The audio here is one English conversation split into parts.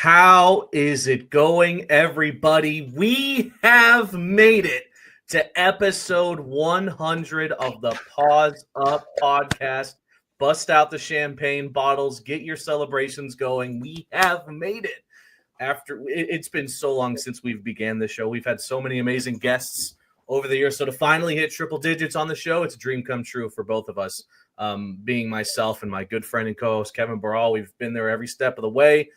How is it going, everybody? We have made it to episode 100 of the Paws Up Podcast. Bust out the champagne bottles, get your celebrations going. We have made it. It's been so long since we've began the show. We've had so many amazing guests over the years. So to finally hit triple digits on the show, it's a dream come true for both of us. Being myself and my good friend and co-host Kevin Barral, we've been there every step of the way.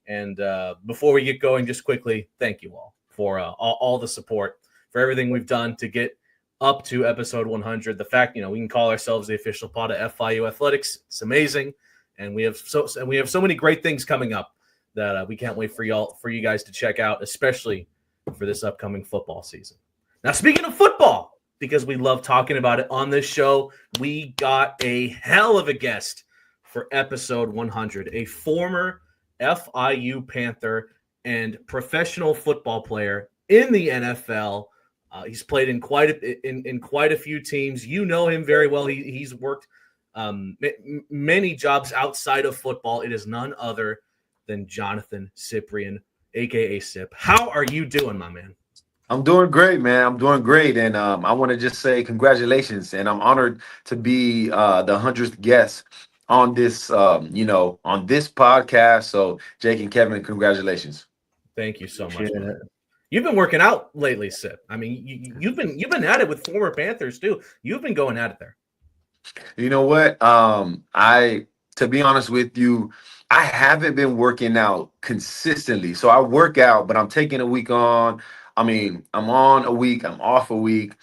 And before we get going, just quickly, thank you all for all the support, for everything we've done to get up to episode 100. The fact, we can call ourselves the official pod of FIU Athletics. It's amazing. And we have so many great things coming up that we can't wait for you guys to check out, especially for this upcoming football season. Now, speaking of football, because we love talking about it on this show, we got a hell of a guest for episode 100, a former FIU Panther and professional football player in the NFL. He's played in quite a few teams. You know him very well. He's worked many jobs outside of football. It is none other than Johnathan Cyprien, aka Sip. How are you doing, my man? I'm doing great, man. I'm doing great. And I want to just say congratulations. And I'm honored to be the 100th guest on this, on this podcast. So Jake and Kevin, congratulations. Thank you so much. You've been working out lately, Sip. I mean, you've been at it with former Panthers too. You've been going at it there. You know what? To be honest with you, I haven't been working out consistently. So I work out, but I'm taking a week on. I'm on a week, I'm off a week,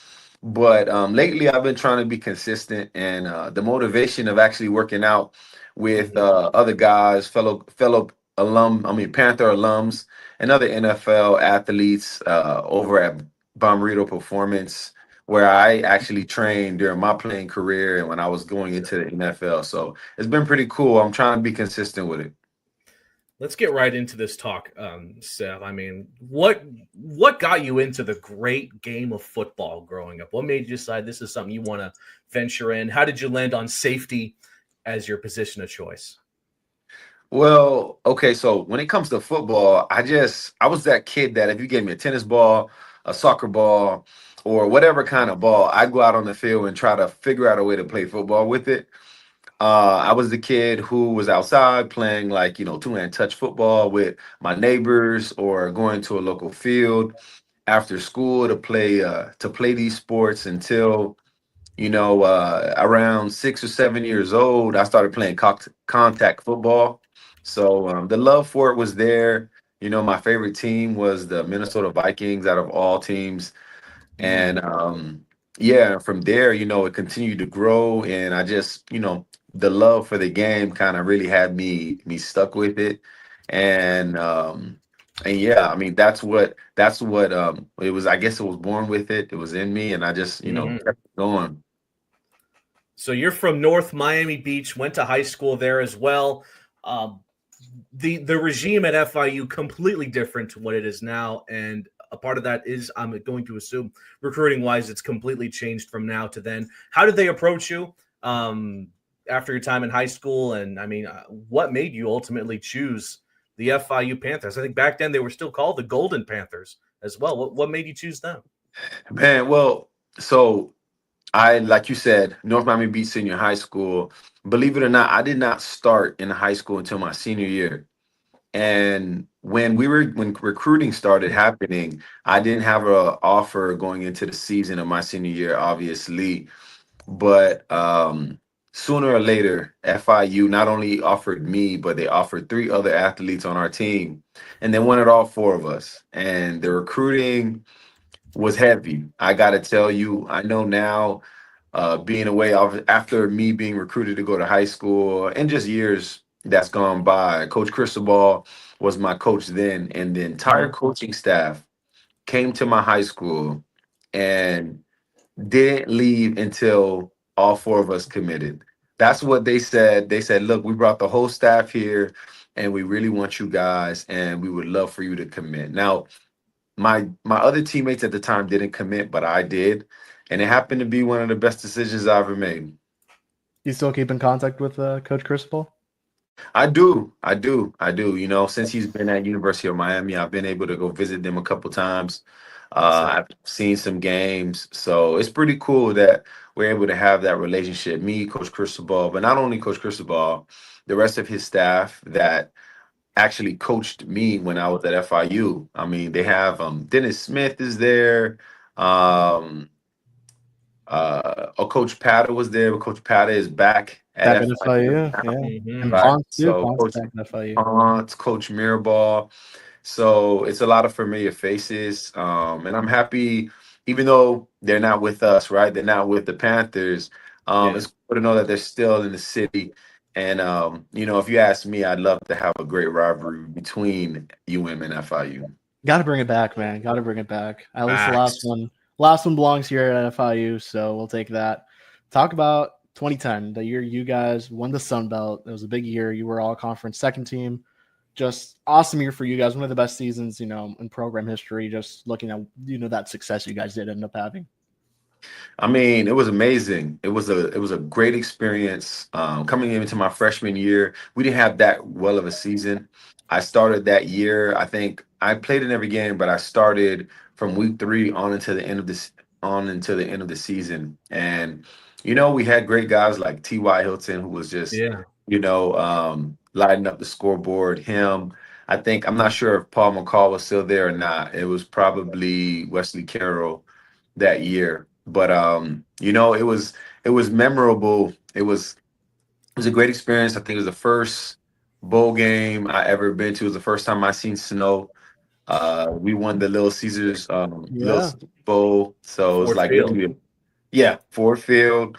but lately I've been trying to be consistent, and the motivation of actually working out with other guys, fellow Panther alums and other NFL athletes over at Bomberito Performance, where I actually trained during my playing career and when I was going into the NFL. So it's been pretty cool. I'm trying to be consistent with it. Let's get right into this talk, Seth. I mean, what got you into the great game of football growing up? What made you decide this is something you want to venture in? How did you land on safety as your position of choice? Well, okay, so when it comes to football, I was that kid that if you gave me a tennis ball, a soccer ball, or whatever kind of ball, I'd go out on the field and try to figure out a way to play football with it. I was the kid who was outside playing two-hand touch football with my neighbors, or going to a local field after school to play these sports until around 6 or 7 years old. I started playing contact football. So the love for it was there. My favorite team was the Minnesota Vikings out of all teams. And from there, it continued to grow, and I just, the love for the game kind of really had me stuck with it. And that's what it was. I guess it was born with it. It was in me, and I just, kept going. So you're from North Miami Beach, went to high school there as well. The regime at FIU completely different to what it is now, and a part of that is, I'm going to assume, recruiting-wise, it's completely changed from now to then. How did they approach you after your time in high school? And, what made you ultimately choose the FIU Panthers? I think back then they were still called the Golden Panthers as well. What made you choose them? Man, well, so like you said, North Miami Beach Senior High School. Believe it or not, I did not start in high school until my senior year. And when recruiting started happening, I didn't have an offer going into the season of my senior year, obviously. But sooner or later, FIU not only offered me, but they offered 3 other athletes on our team, and they wanted all 4 of us. And the recruiting was heavy. I got to tell you, I know now, being away after me being recruited to go to high school and just years that's gone by, Coach Cristobal was my coach then, and the entire coaching staff came to my high school and didn't leave until all 4 of us committed. That's what they said. They said, look, we brought the whole staff here, and we really want you guys, and we would love for you to commit. Now, my other teammates at the time didn't commit, but I did, and it happened to be one of the best decisions I ever made. You still keep in contact with Coach Cristobal? I do. I do. I do. You know, since he's been at University of Miami, I've been able to go visit them a couple times. Awesome. I've seen some games. So it's pretty cool that we're able to have that relationship. Me, Coach Cristobal, but not only Coach Cristobal, the rest of his staff that actually coached me when I was at FIU. I mean, they have Dennis Smith is there. Um, Coach Pata was there, but Coach Pata is back at Back at FIU FIU, now, yeah. And Hmm. right? Ponce too. So Ponce Coach back at FIU. Pont, Coach Mirabal. So it's a lot of familiar faces. And I'm happy, even though they're not with us, right? They're not with the Panthers. Yeah. It's cool to know that they're still in the city. And you know, if you ask me, I'd love to have a great rivalry between UM and FIU. Got to bring it back, man. Got to bring it back. At least the last Facts. one. Last one belongs here at FIU, so we'll take that. Talk about 2010, the year you guys won the Sun Belt. It was a big year. You were all conference second team. Just awesome year for you guys. One of the best seasons, in program history. Just looking at that success you guys did end up having. I mean, it was amazing. It was a great experience. Coming into my freshman year, we didn't have that well of a season. I started that year. I think I played in every game, but I started from week 3 on until the end of the season. And we had great guys like T.Y. Hilton, who was just Yeah. lighting up the scoreboard. Him. I think I'm not sure if Paul McCall was still there or not. It was probably Wesley Carroll that year. But it was memorable. It was a great experience. I think it was the first bowl game I ever been to. It was the first time I seen snow. We won the Little Caesars Little Yeah. Caesars Bowl. So it was Ford like Field. literally, yeah, Ford Field.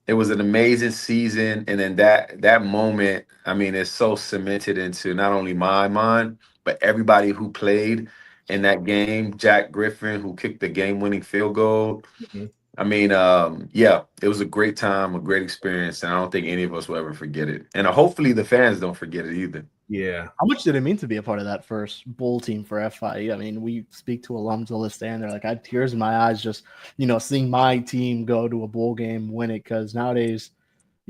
It was an amazing season. And then that moment, I mean, it's so cemented into not only my mind, but everybody who played in that game. Jack Griffin, who kicked the game-winning field goal. Mhm. I mean, yeah, it was a great time, a great experience, and I don't think any of us will ever forget it. And hopefully the fans don't forget it either. Yeah. How much did it mean to be a part of that first bowl team for FIU? I mean, we speak to alums all this day, and they're like, I had tears in my eyes just, seeing my team go to a bowl game, win it. Because nowadays,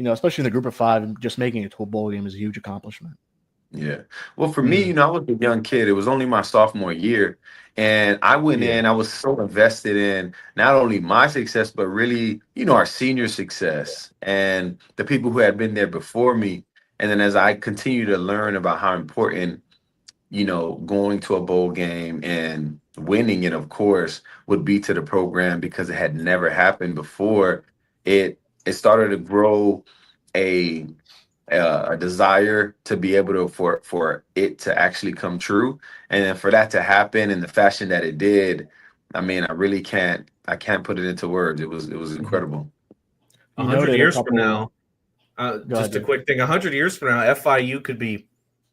especially in the group of 5, just making it to a bowl game is a huge accomplishment. Yeah. Well, for me, Mm. I was a young kid. It was only my sophomore year. And I went Yeah. in, I was so invested in not only my success, but really, our senior success and the people who had been there before me. And then as I continue to learn about how important, going to a bowl game and winning it, of course, would be to the program because it had never happened before, it started to grow a a desire to be able to for it to actually come true, and then for that to happen in the fashion that it did. I mean, I can't put it into words. It was Mhm. incredible. A You hundred noted a years from couple. now, Go ahead, just a Jay. quick thing. 100 years from now, FIU could be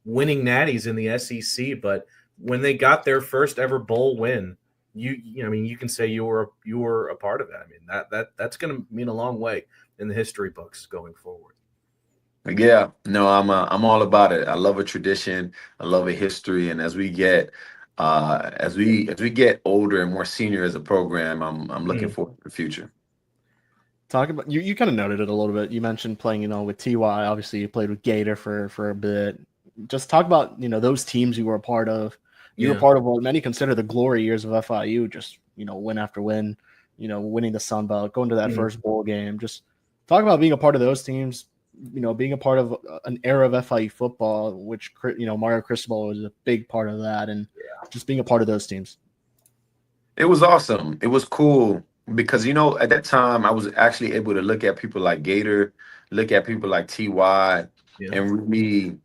winning natties in the SEC. But when they got their first ever bowl win, I mean, you can say you were a part of that. I mean, that's going to mean a long way in the history books going forward. Yeah, no, I'm all about it. I love a tradition. I love a history, and as we get older and more senior as a program, I'm looking Mm. forward to the future. Talk about you kind of noted it a little bit. You mentioned playing, with TY. Obviously, you played with Gator for a bit. Just talk about, those teams you were a part of. You were Yeah. part of what many consider the glory years of FIU, just, win after win, winning the Sun Belt, going to that Mhm. first bowl game. Just talk about being a part of those teams, being a part of an era of FIU football, which, Mario Cristobal was a big part of that, and just being a part of those teams. It was awesome. It was cool because at that time I was actually able to look at people like Gator, look at people like Ty, Yeah. and really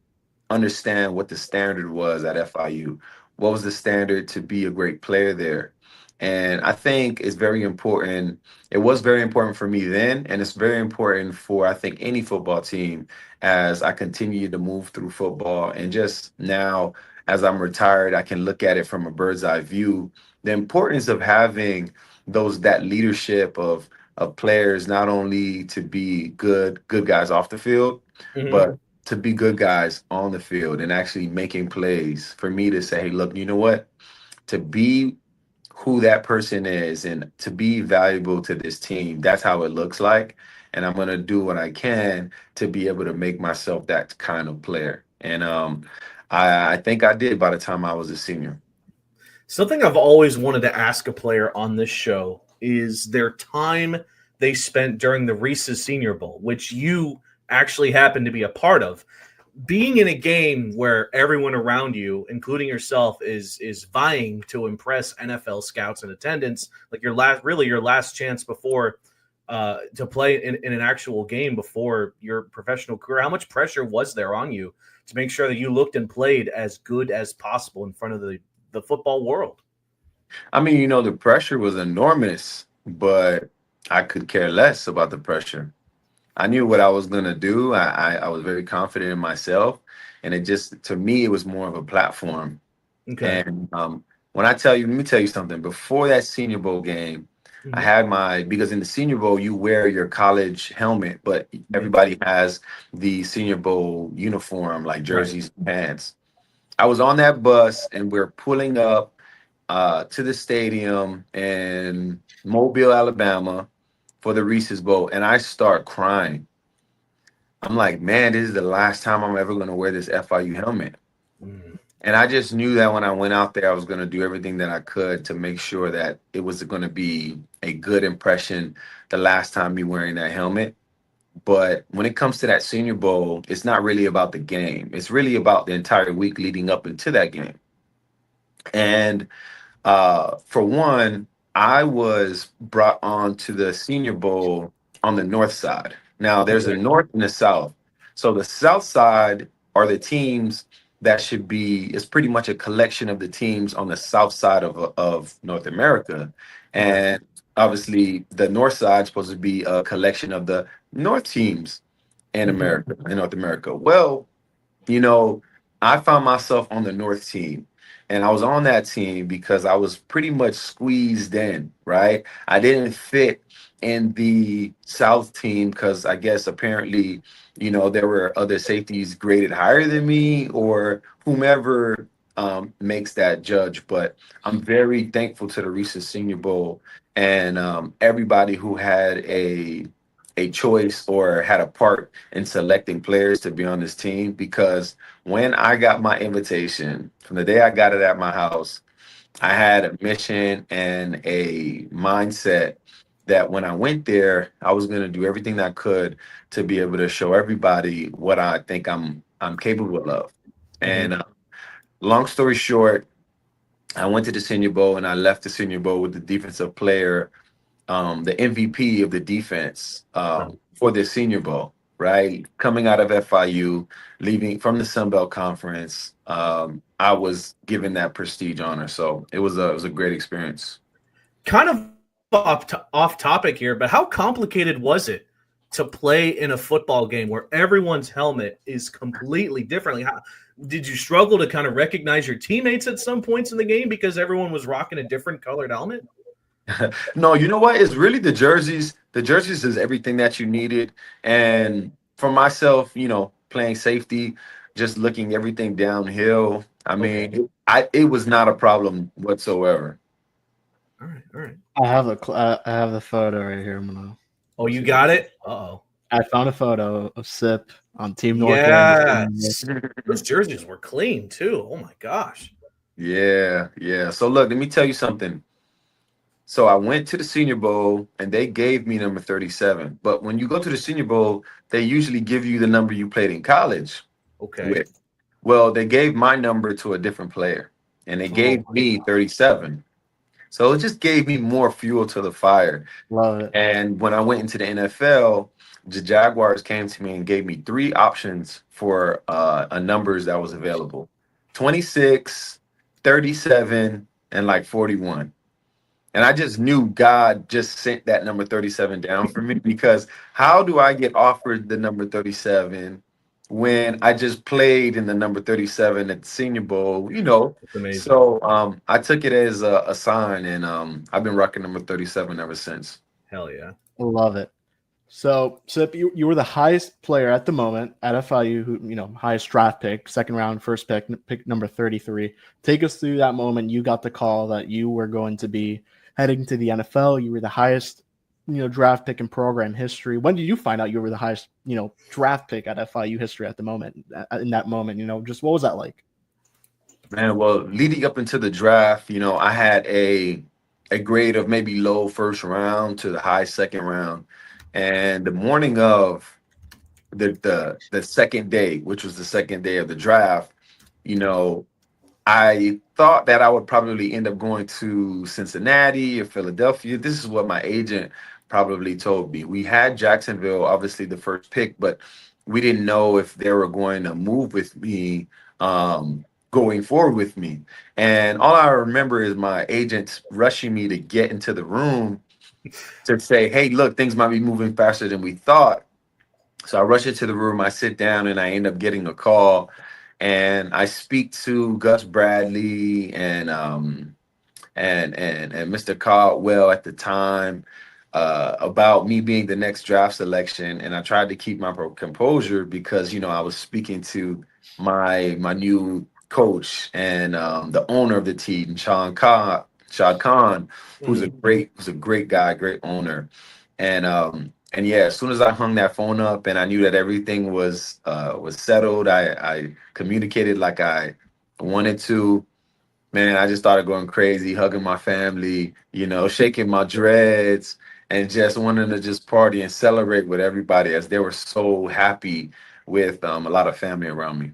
understand what the standard was at FIU. What was the standard to be a great player there? And I think it's very important. It was very important for me then, and it's very important for I think any football team as I continue to move through football. And just now, as I'm retired, I can look at it from a bird's eye view. The importance of having that leadership of players, not only to be good guys off the field, Mhm. but to be good guys on the field and actually making plays for me to say, hey, look, you know what? To be who that person is and to be valuable to this team, that's how it looks like. and I'm going to do what I can to be able to make myself that kind of player. And I think I did by the time I was a senior. Something I've always wanted to ask a player on this show is their time they spent during the Reese's Senior Bowl, which you actually happened to be a part of. Being in a game where everyone around you, including yourself, is vying to impress NFL scouts in attendance, like your last chance before to play in an actual game before your professional career. How much pressure was there on you to make sure that you looked and played as good as possible in front of the football world? I mean, the pressure was enormous, but I could care less about the pressure. I knew what I was going to do. I was very confident in myself. And to me, it was more of a platform. Okay. And let me tell you something. Before that Senior Bowl game, I had because in the Senior Bowl, you wear your college helmet, but everybody has the Senior Bowl uniform, like jerseys and pants. I was on that bus, and we're pulling up to the stadium in Mobile, Alabama, for the Reese's Bowl, and I start crying. I'm like, man, this is the last time I'm ever going to wear this FIU helmet. And I just knew that when I went out there, I was going to do everything that I could to make sure that it was going to be a good impression the last time me wearing that helmet. But when it comes to that Senior Bowl, it's not really about the game. It's really about the entire week leading up into that game. And for one, I was brought on to the Senior Bowl on the north side. Now, there's a north and a south. So the south side are the teams that is pretty much a collection of the teams on the south side of North America. And obviously, the north side is supposed to be a collection of the north teams in America, in North America. Well, I found myself on the north team. And I was on that team because I was pretty much squeezed in, right? I didn't fit in the South team because I guess apparently, there were other safeties graded higher than me or whomever makes that judge. But I'm very thankful to the Reese's Senior Bowl and everybody who had a choice or had a part in selecting players to be on this team, because when I got my invitation, from the day I got it at my house, I had a mission and a mindset that when I went there, I was going to do everything I could to be able to show everybody what I think I'm capable of. And long story short, I went to the Senior Bowl and I left the Senior Bowl with the defensive player, the MVP of the defense for the Senior Bowl, right? Coming out of FIU, leaving from the Sun Belt Conference, I was given that prestige honor. So it was a great experience. Kind of off topic here, but how complicated was it to play in a football game where everyone's helmet is completely differently? How did you struggle to kind of recognize your teammates at some points in the game because everyone was rocking a different colored helmet? No, you know what? It's really the jerseys. The jerseys is everything that you needed. And for myself, playing safety, just looking everything downhill. I mean, it was not a problem whatsoever. All right. I have the photo right here. Oh, you got it? Uh-oh. I found a photo of Sip on Team North. Yes. Those jerseys were clean too. Oh my gosh. Yeah. So look, let me tell you something. So I went to the Senior Bowl and they gave me number 37. But when you go to the Senior Bowl, they usually give you the number you played in college. Okay. Well, they gave my number to a different player and they gave me 37. So it just gave me more fuel to the fire. Love it. And when I went into the NFL, the Jaguars came to me and gave me 3 options for numbers that was available: 26, 37, and like 41. And I just knew God just sent that number 37 down for me, because how do I get offered the number 37 when I just played in the number 37 at the Senior Bowl, That's amazing. So I took it as a sign, and I've been rocking number 37 ever since. Hell yeah. Love it. So, Sip, you were the highest player at the moment at FIU, who, highest draft pick, second round, first pick number 33. Take us through that moment. You got the call that you were going to be heading to the NFL. You were the highest draft pick in program history. When did you find out you were the highest, draft pick at FIU history at the moment, in that moment, just what was that like? Man, well, leading up into the draft, I had a grade of maybe low first round to the high second round. And the morning of the second day, which was the second day of the draft, you know, I thought that I would probably end up going to Cincinnati or Philadelphia. This is what my agent probably told me. We had Jacksonville, obviously the first pick, but we didn't know if they were going to move with me, going forward with me. And all I remember is my agent rushing me to get into the room to say, hey, look, things might be moving faster than we thought. So I rush into the room, I sit down, and I end up getting a call. And I speak to Gus Bradley and Mr. Caldwell at the time about me being the next draft selection. And I tried to keep my composure because I was speaking to my new coach and the owner of the team, Shad Khan, who's a great guy, great owner. And yeah, as soon as I hung that phone up and I knew that everything was settled, I communicated like I wanted to. Man, I just started going crazy, hugging my family, shaking my dreads, and just wanting to just party and celebrate with everybody as they were so happy with a lot of family around me.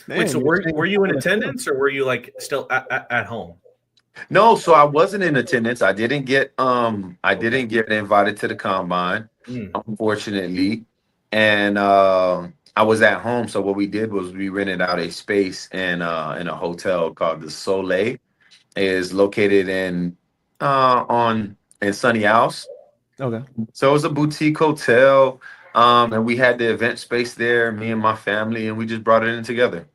Man, Wait, so were you in attendance or were you like still at home? No, so I wasn't in attendance. I didn't get invited to the combine, unfortunately. And I was at home. So what we did was we rented out a space in a hotel called the Soleil. Is located in Sunny House. Okay. So it was a boutique hotel. And we had the event space there, me and my family, and we just brought it in together.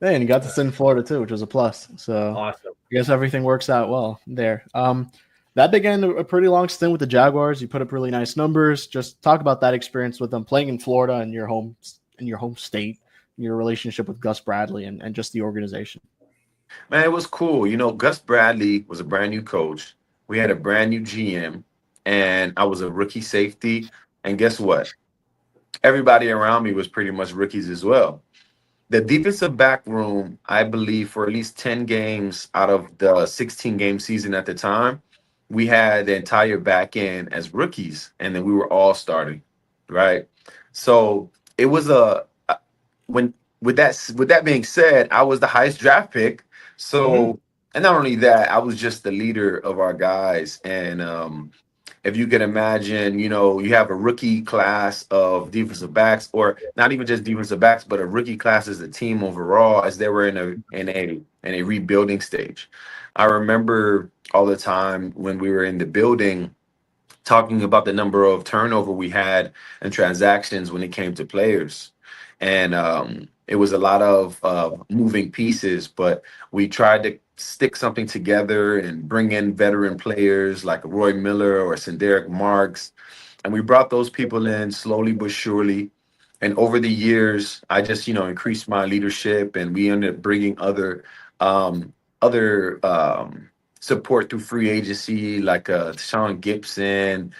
Hey, and you got to sit in Florida too, which was a plus. So Awesome. I guess everything works out well there. That began a pretty long stint with the Jaguars. You put up really nice numbers. Just talk about that experience with them playing in Florida and your home state, your relationship with Gus Bradley and just the organization. Man, it was cool. Gus Bradley was a brand new coach. We had a brand new GM, and I was a rookie safety. And guess what? Everybody around me was pretty much rookies as well. The defensive back room, I believe, for at least 10 games out of the 16-game season at the time, we had the entire back end as rookies, and then we were all starting, right? So it was with that being said, I was the highest draft pick. So, and not only that, I was just the leader of our guys. And if you can imagine, you have a rookie class of defensive backs, or not even just defensive backs, but a rookie class as a team overall, as they were in a rebuilding stage. I remember all the time when we were in the building talking about the number of turnover we had and transactions when it came to players. And it was a lot of moving pieces, but we tried to stick something together and bring in veteran players like Roy Miller or Senderick Marks. And we brought those people in slowly but surely. And over the years, I just, increased my leadership, and we ended up bringing other support through free agency, like Sean Gibson.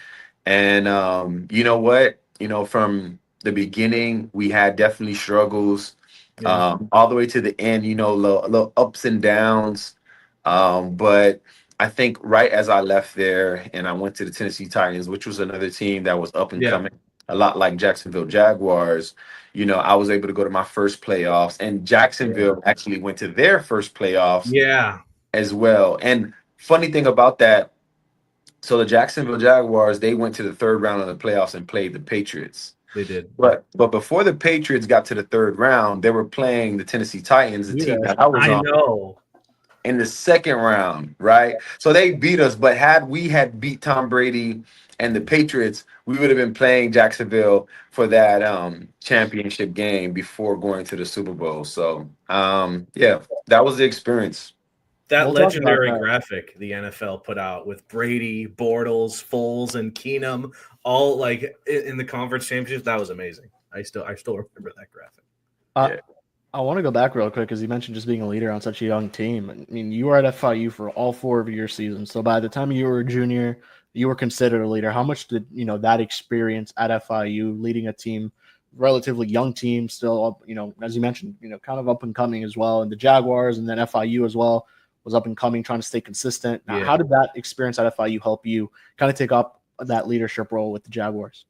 And you know what? From the beginning, we had definitely struggles. All the way to the end, little ups and downs. But I think right as I left there and I went to the Tennessee Titans, which was another team that was up and coming, a lot like Jacksonville Jaguars, I was able to go to my first playoffs, and Jacksonville actually went to their first playoffs as well. And funny thing about that, so the Jacksonville Jaguars, they went to the third round of the playoffs and played the Patriots. They did. But before the Patriots got to the third round, they were playing the Tennessee Titans, the team that I was on, in the second round, right? So they beat us, but had we beat Tom Brady and the Patriots, we would have been playing Jacksonville for that championship game before going to the Super Bowl. So, yeah, that was the experience. That legendary graphic the NFL put out with Brady, Bortles, Foles, and Keenum all like in the conference championships, that was amazing. I still remember that graphic. I want to go back real quick because you mentioned just being a leader on such a young team. I mean, you were at FIU for all 4 of your seasons. So by the time you were a junior, you were considered a leader. How much did that experience at FIU, leading a team, relatively young team, still up, as you mentioned, kind of up and coming as well, and the Jaguars, and then FIU as well was up and coming, trying to stay consistent. Now, how did that experience at FIU help you kind of take up that leadership role with the Jaguars?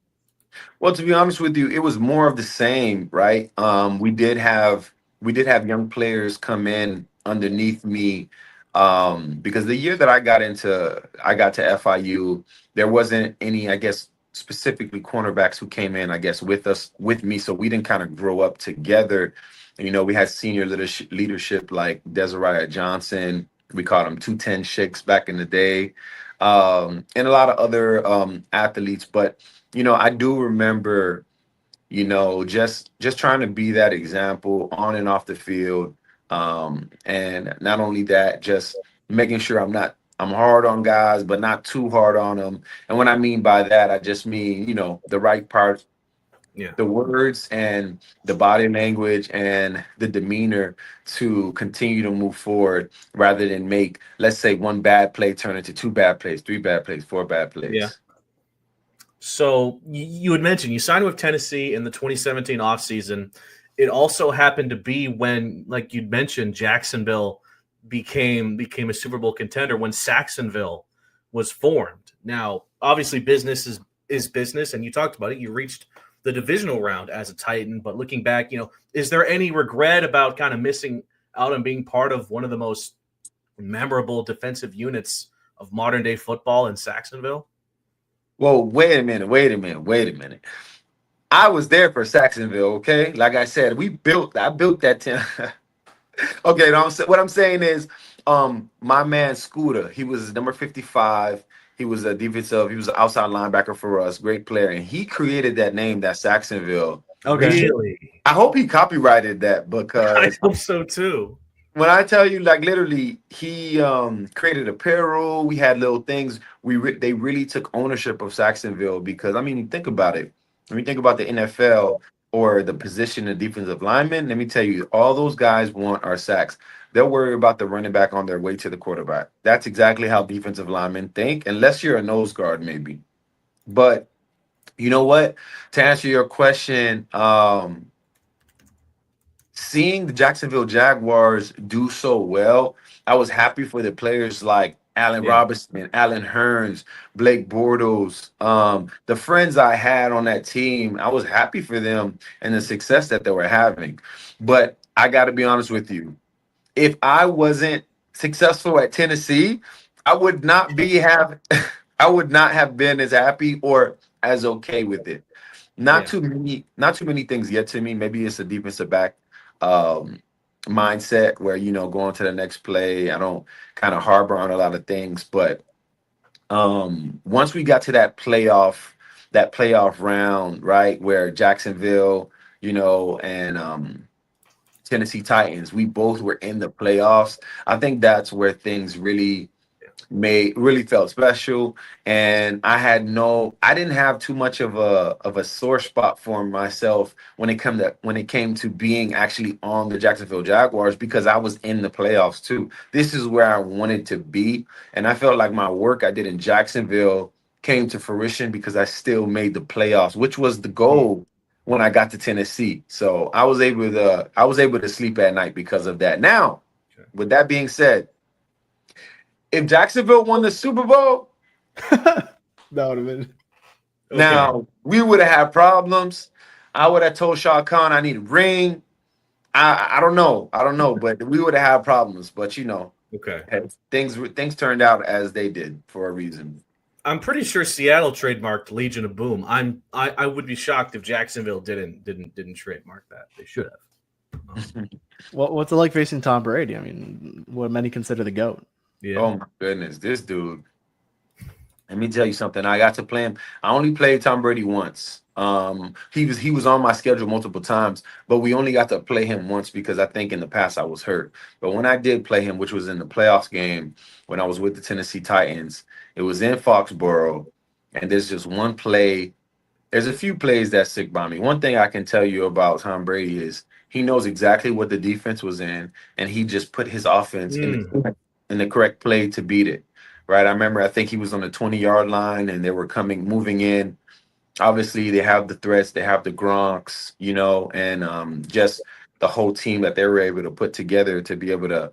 Well, to be honest with you, it was more of the same, right? We did have young players come in underneath me, because the year that I got to FIU, there wasn't any, I guess, specifically cornerbacks who came in, I guess, with me. So we didn't kind of grow up together. We had senior leadership like Desiree Johnson. We called him 210 Shakes back in the day, and a lot of other athletes. But I do remember, just trying to be that example on and off the field. And not only that, just making sure I'm hard on guys, but not too hard on them. And what I mean by that, I just mean, the right part, the words and the body language and the demeanor to continue to move forward rather than make, let's say, one bad play turn into 2 bad plays, 3 bad plays, 4 bad plays. Yeah. So you had mentioned you signed with Tennessee in the 2017 offseason. It also happened to be when, like you'd mentioned, Jacksonville became a Super Bowl contender when Saxonville was formed. Now, obviously, business is business, and you talked about it. You reached the divisional round as a Titan, but looking back, is there any regret about kind of missing out on being part of one of the most memorable defensive units of modern day football in Saxonville? Well, wait a minute. I was there for Saxonville, okay? Like I said, I built that team. Okay, what I'm saying is, my man Scooter, he was number 55. He was an outside linebacker for us, great player, and he created that name, that Saxonville. Okay. Really? I hope he copyrighted that, because I hope so too. When I tell you, like, literally, he created apparel. We had little things. They really took ownership of Saxonville, because, I mean, think about it. When you think about the NFL or the position of defensive lineman, let me tell you, all those guys want our sacks. They'll worry about the running back on their way to the quarterback. That's exactly how defensive linemen think, unless you're a nose guard, maybe. But you know what? To answer your question, seeing the Jacksonville Jaguars do so well, I was happy for the players like Allen Robinson, Allen Hearns, Blake Bortles, the friends I had on that team. I was happy for them and the success that they were having. But I got to be honest with you. If I wasn't successful at Tennessee, I would not have been as happy or as okay with it. Not too many things yet to me. Maybe it's a defensive back mindset where, going to the next play, I don't kind of harbor on a lot of things. But once we got to that playoff round, right, where Jacksonville, and Tennessee Titans, we both were in the playoffs. I think that's where things really felt special. And I didn't have too much of a sore spot for myself when it came to being actually on the Jacksonville Jaguars, because I was in the playoffs too. This is where I wanted to be, and I felt like my work I did in Jacksonville came to fruition because I still made the playoffs, which was the goal when I got to Tennessee. So I was able to sleep at night because of that. Now, with that being said, if Jacksonville won the Super Bowl, that would have been. Now, we would have had problems. I would have told Shah Khan I need a ring. I don't know, but we would have had problems. But things turned out as they did for a reason. I'm pretty sure Seattle trademarked Legion of Boom. I would be shocked if Jacksonville didn't trademark that. They should have. What's it like facing Tom Brady? I mean, what many consider the GOAT. Yeah. Oh my goodness, this dude. Let me tell you something. I got to play him. I only played Tom Brady once. He was on my schedule multiple times, but we only got to play him once because I think in the past I was hurt. But when I did play him, which was in the playoffs game when I was with the Tennessee Titans, it was in Foxborough, and there's just one play. There's a few plays that stick by me. One thing I can tell you about Tom Brady is He knows exactly what the defense was in, and he just put his offense in the correct play to beat it. Right. I remember, I think he was on the 20-yard line and they were moving in. Obviously, they have the threats, they have the Gronks, and just the whole team that they were able to put together to be able to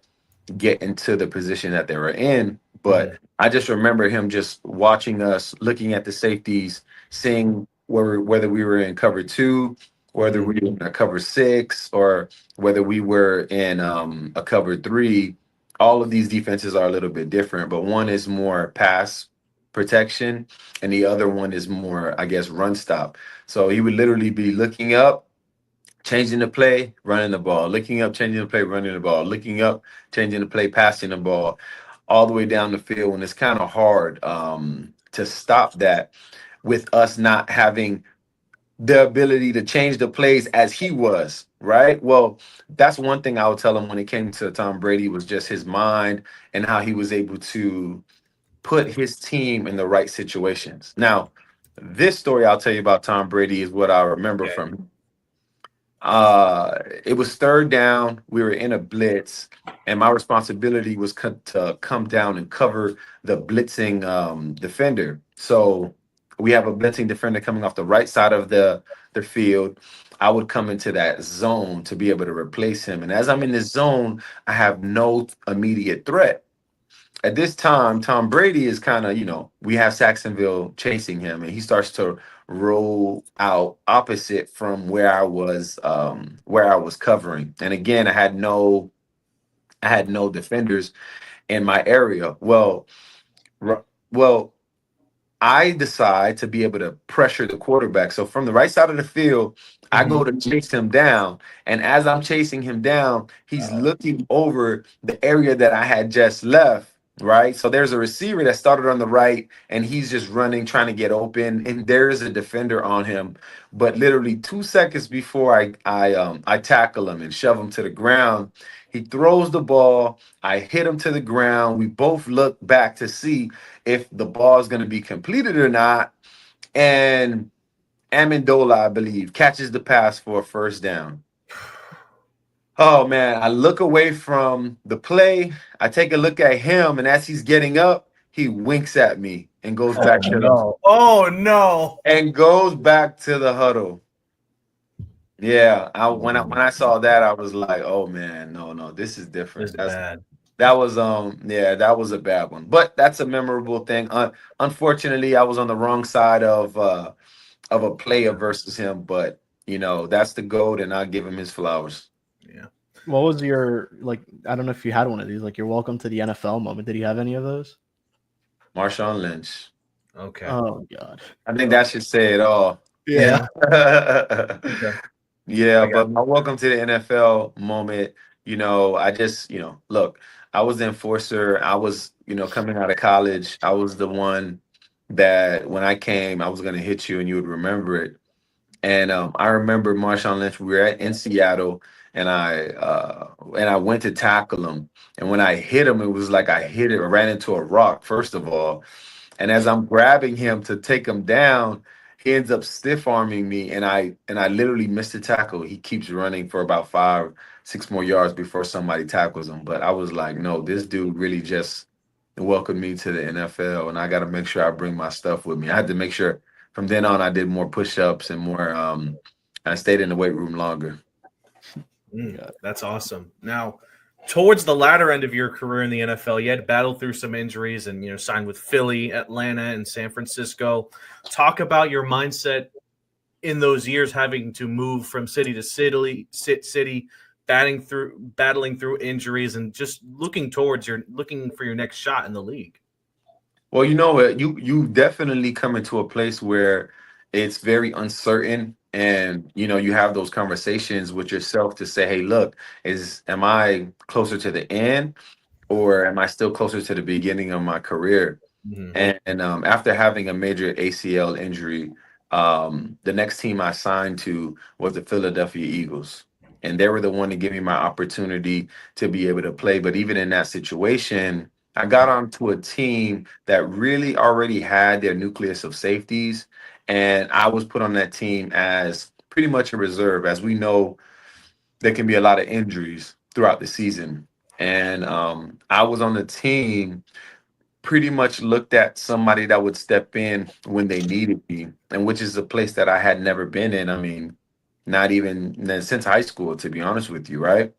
get into the position that they were in. But I just remember him just watching us, looking at the safeties, seeing whether we were in cover 2, whether we were in a cover 6, or whether we were in a cover 3. All of these defenses are a little bit different, but one is more pass protection and the other one is more, I guess, run stop. So he would literally be looking up, changing the play, running the ball, looking up, changing the play, running the ball, looking up, changing the play, passing the ball, all the way down the field. And it's kind of hard to stop that with us not having the ability to change the plays as he was, right? Well, that's one thing I would tell him when it came to Tom Brady, was just his mind and how he was able to put his team in the right situations. Now, this story I'll tell you about Tom Brady is what I remember from him. It was 3rd down. We were in a blitz, and my responsibility was to come down and cover the blitzing defender. So we have a blitzing defender coming off the right side of the field. I would come into that zone to be able to replace him. And as I'm in this zone, I have no immediate threat. At this time, Tom Brady is kind of, we have Saxonville chasing him, and he starts to roll out opposite from where I was covering. And again, I had no defenders in my area. Well, I decide to be able to pressure the quarterback. So from the right side of the field, I go to chase him down. And as I'm chasing him down, he's looking over the area that I had just left. Right. So there's a receiver that started on the right and he's just running, trying to get open. And there's a defender on him. But literally 2 seconds before I tackle him and shove him to the ground, he throws the ball. I hit him to the ground. We both look back to see if the ball is going to be completed or not. And Amendola, I believe, catches the pass for a 1st down. Oh, man, I look away from the play. I take a look at him, and as he's getting up, he winks at me and goes back to the huddle. Yeah, when I saw that, I was like, "Oh man, no, this is different." That's bad. That was that was a bad one. But that's a memorable thing. Unfortunately, I was on the wrong side of a player versus him, but that's the GOAT, and I'll give him his flowers. Yeah. What was your, I don't know if you had one of these, your welcome to the NFL moment. Did you have any of those? Marshawn Lynch. Okay. Oh God. I think that should say it all. Yeah. Okay. Yeah, but my welcome to the NFL moment, I just, look, I was the enforcer. I was, coming out of college. I was the one that when I came, I was going to hit you and you would remember it. And I remember Marshawn Lynch, we were in Seattle, and I went to tackle him. And when I hit him, it was like I ran into a rock, first of all. And as I'm grabbing him to take him down, he ends up stiff arming me, and I literally missed the tackle. He keeps running for about 5-6 more yards before somebody tackles him. But I was like, no, this dude really just welcomed me to the NFL, and I got to make sure I bring my stuff with me. I had to make sure from then on I did more push-ups and more. I stayed in the weight room longer. That's awesome. Now, towards the latter end of your career in the NFL, you had to battle through some injuries and, signed with Philly, Atlanta, and San Francisco. Talk about your mindset in those years, having to move from city to city, battling through injuries, and just looking for your next shot in the league. Well, you definitely come into a place where it's very uncertain. And, you have those conversations with yourself to say, hey, look, am I closer to the end or am I still closer to the beginning of my career? Mm-hmm. And after having a major ACL injury, the next team I signed to was the Philadelphia Eagles. And they were the one to give me my opportunity to be able to play. But even in that situation, I got onto a team that really already had their nucleus of safeties. And I was put on that team as pretty much a reserve. As we know, there can be a lot of injuries throughout the season. And I was on the team, pretty much looked at somebody that would step in when they needed me, and which is a place that I had never been in. I mean, not even since high school, to be honest with you, right?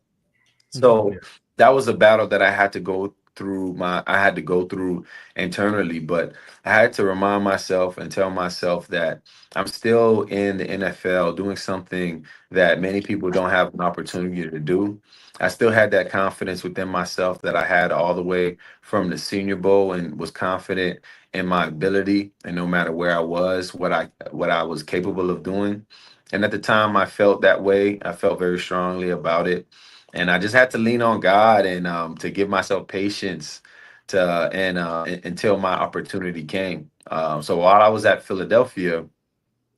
So that was a battle that I had to go through I had to go through internally, but I had to remind myself and tell myself that I'm still in the NFL doing something that many people don't have an opportunity to do. I still had that confidence within myself that I had all the way from the Senior Bowl, and was confident in my ability, and no matter where I was, what I was capable of doing. And at the time I felt that way. I felt very strongly about it, and I just had to lean on God, and to give myself patience until my opportunity came. So while I was at Philadelphia,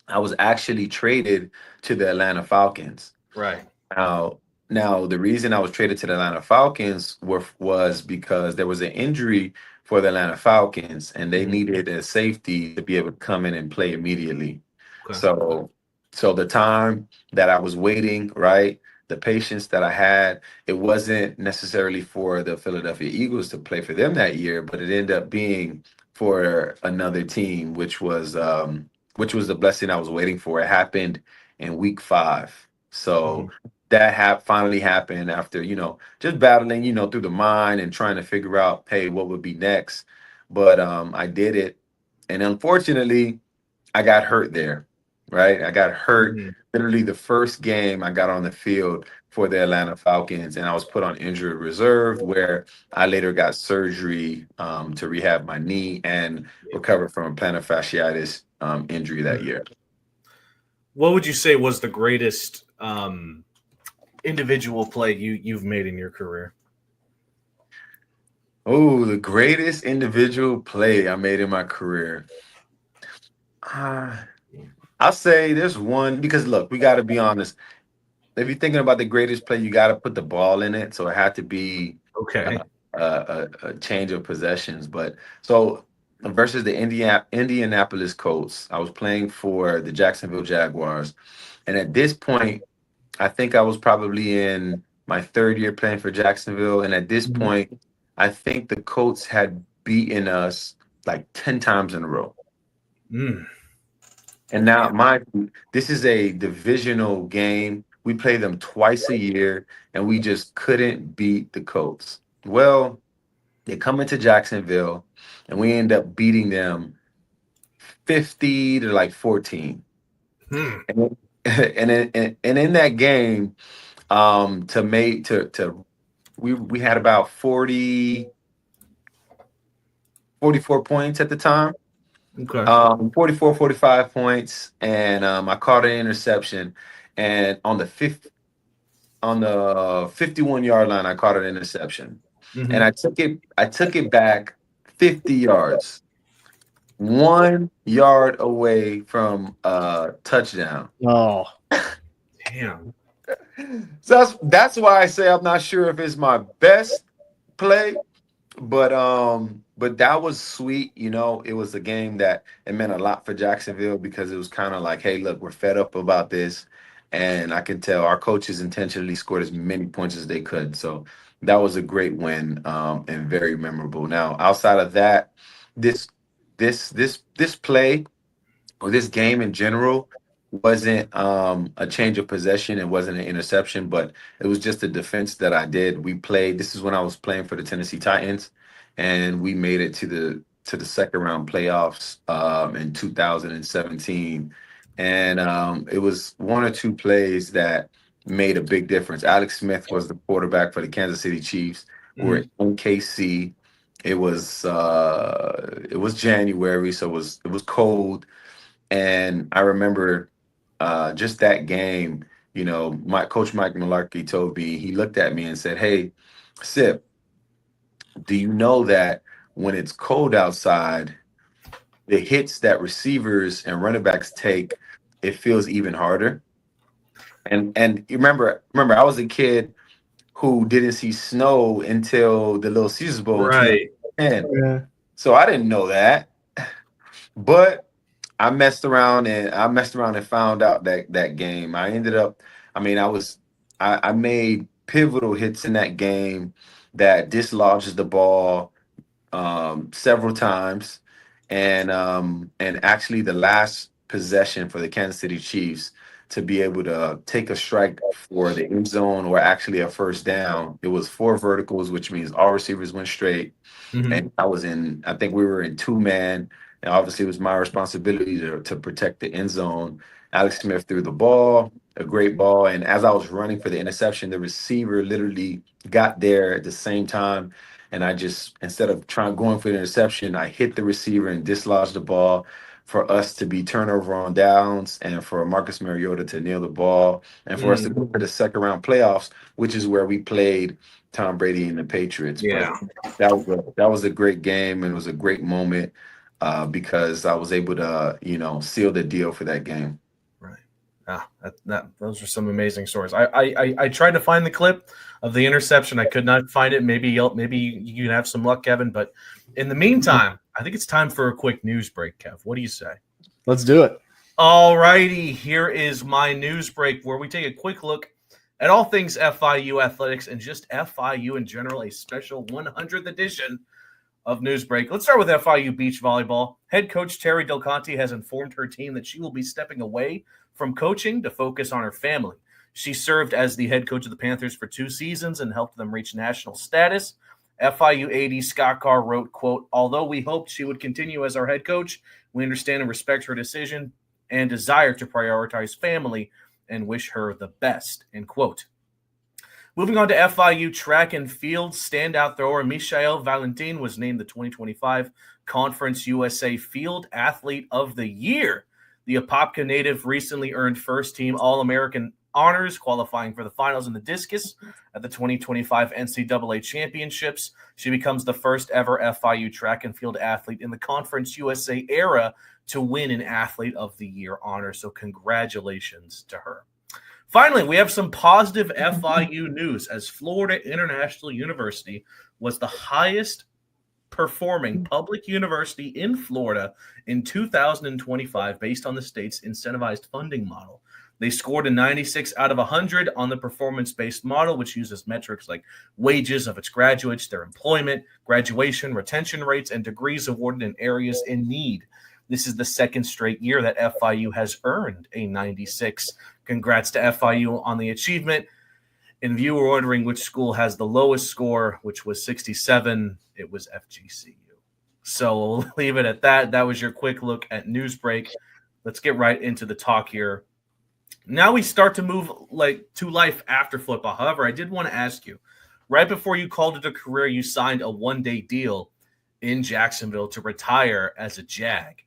I was actually traded to the Atlanta Falcons. Right. Now, now the reason I was traded to the Atlanta Falcons was because there was an injury for the Atlanta Falcons, and they needed a safety to be able to come in and play immediately. Okay. So the time that I was waiting, right, the patience that I had, it wasn't necessarily for the Philadelphia Eagles to play for them that year, but it ended up being for another team, which was the blessing I was waiting for. It happened in week 5. So that finally happened after, just battling, through the mind and trying to figure out, hey, what would be next. But I did it. And unfortunately, I got hurt there, right? I got hurt literally the first game I got on the field for the Atlanta Falcons, and I was put on injured reserve, where I later got surgery to rehab my knee and recover from a plantar fasciitis injury that year. What would you say was the greatest individual play you've made in your career? Oh, the greatest individual play I made in my career. I'll say there's one, because look, we got to be honest. If you're thinking about the greatest play, you got to put the ball in it. So it had to be Okay. a change of possessions. But so versus the Indianapolis Colts, I was playing for the Jacksonville Jaguars. And at this point, I think I was probably in my 3rd year playing for Jacksonville. And at this point, I think the Colts had beaten us like 10 times in a row. And now, this is a divisional game. We play them twice a year, and we just couldn't beat the Colts. Well, they come into Jacksonville, and we end up beating them 50 to like 14. And in that game, we had about 44 points at the time. Okay. 44, 45 points, and I caught an interception. And on the 51-yard line, I caught an interception, and I took it back 50 yards, 1 yard away from a touchdown. Oh, Damn. So that's why I say I'm not sure if it's my best play, but that was sweet. It was a game that it meant a lot for Jacksonville, because it was kind of like, hey, look, we're fed up about this, and I can tell our coaches intentionally scored as many points as they could. So that was a great win, and very memorable. Now, outside of that, this play, or this game in general, wasn't a change of possession. It wasn't an interception, but it was just a defense that I did. This is when I was playing for the Tennessee Titans, and we made it to the 2nd round playoffs in 2017. And it was 1 or 2 plays that made a big difference. Alex Smith was the quarterback for the Kansas City Chiefs. We're in KC. It was January, so it was cold. And I remember just that game, my coach, Mike Mularkey, told me, he looked at me and said, hey, Sip, do you know that when it's cold outside, the hits that receivers and running backs take, it feels even harder? And you remember, I was a kid who didn't see snow until the Little Caesars Bowl in 2010. So I didn't know that. But I messed around and found out that game. I I made pivotal hits in that game that dislodges the ball several times, and actually the last possession for the Kansas City Chiefs to be able to take a strike for the end zone or actually a first down. It was 4 verticals, which means all receivers went straight. And I think we were in 2-man, and obviously it was my responsibility to protect the end zone. Alex Smith threw the ball, a great ball, and as I was running for the interception, the receiver literally got there at the same time, and I just, instead of going for the interception, I hit the receiver and dislodged the ball for us to be turnover on downs and for Marcus Mariota to nail the ball and for us to go to the second round playoffs, which is where we played Tom Brady and the Patriots. Yeah. But that was a great game, and it was a great moment because I was able to, seal the deal for that game. Right. Those are some amazing stories. I tried to find the clip of the interception. I could not find it. Maybe you can have some luck, Kevin. But in the meantime, I think it's time for a quick news break, Kev. What do you say? Let's do it. All righty. Here is my news break where we take a quick look at all things FIU athletics and just FIU in general, a special 100th edition of Newsbreak. Let's start with FIU beach volleyball. Head coach Terry Del Conte has informed her team that she will be stepping away from coaching to focus on her family. She served as the head coach of the Panthers for 2 seasons and helped them reach national status. FIU AD Scott Carr wrote, quote, "Although we hoped she would continue as our head coach, we understand and respect her decision and desire to prioritize family and wish her the best," end quote. Moving on to FIU track and field, standout thrower Michael Valentin was named the 2025 Conference USA Field Athlete of the Year. The Apopka native recently earned first-team All-American honors, qualifying for the finals in the discus at the 2025 NCAA Championships. She becomes the first ever FIU track and field athlete in the Conference USA era to win an Athlete of the Year honor, so congratulations to her. Finally, we have some positive FIU news as Florida International University was the highest performing public university in Florida in 2025 based on the state's incentivized funding model. They scored a 96 out of 100 on the performance-based model, which uses metrics like wages of its graduates, their employment, graduation, retention rates, and degrees awarded in areas in need. This is the second straight year that FIU has earned a 96. Congrats to FIU on the achievement. And if you were wondering which school has the lowest score, which was 67, it was FGCU. So we'll leave it at that. That was your quick look at Newsbreak. Let's get right into the talk here. Now we start to move to life after football. However, I did want to ask you, right before you called it a career, you signed a one-day deal in Jacksonville to retire as a Jag.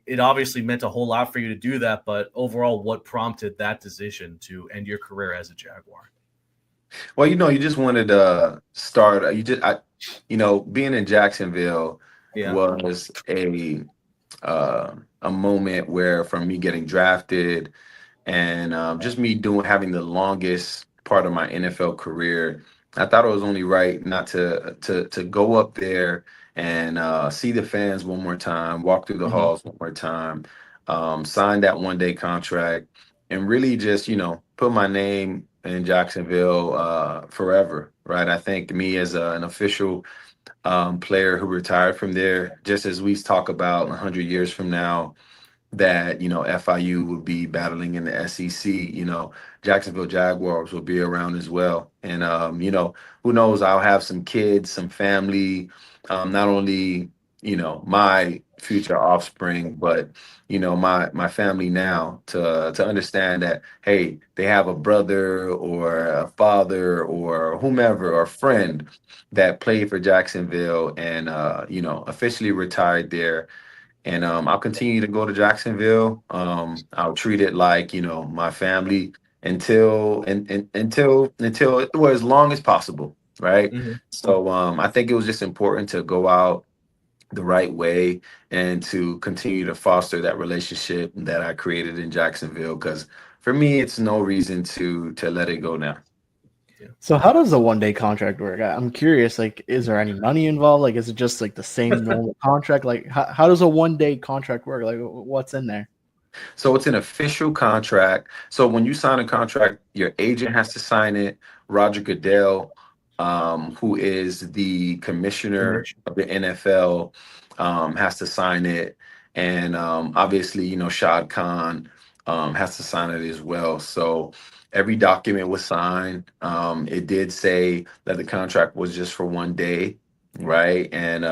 It obviously meant a whole lot for you to do that, but overall, what prompted that decision to end your career as a Jaguar? Well, you just wanted to start. Being in Jacksonville was a moment where, from me getting drafted and just me having the longest part of my NFL career, I thought it was only right not to go up there and see the fans one more time, walk through the halls one more time, sign that one-day contract, and really just, put my name in Jacksonville forever, right? I think me as an official player who retired from there, just as we talk about 100 years from now, that, FIU will be battling in the SEC, Jacksonville Jaguars will be around as well. And, who knows, I'll have some kids, some family, not only, my future offspring, but, my family now to understand that, hey, they have a brother or a father or whomever or a friend that played for Jacksonville and, officially retired there. And I'll continue to go to Jacksonville. I'll treat it like, my family until as long as possible, right? Mm-hmm. So I think it was just important to go out the right way and to continue to foster that relationship that I created in Jacksonville, because for me, it's no reason to let it go now. So how does a one-day contract work? I'm curious, is there any money involved? Is it just the same normal contract? How does a one-day contract work? What's in there? So it's an official contract. So when you sign a contract, your agent has to sign it. Roger Goodell, who is the commissioner of the NFL, has to sign it, and obviously, Shad Khan has to sign it as well. So every document was signed. It did say that the contract was just for 1 day, right? And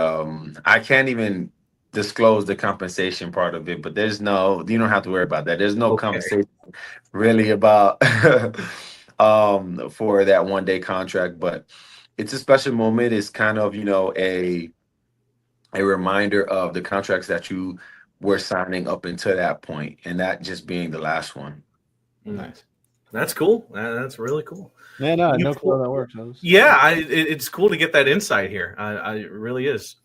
I can't even disclose the compensation part of it, but you don't have to worry about that. There's no Okay. compensation really about for that 1 day contract, but it's a special moment. It's kind of, a reminder of the contracts that you were signing up until that point, and that just being the last one. Nice. That's cool. That's really cool. Yeah, no clue how that works. Yeah, it's cool to get that insight here. It really is.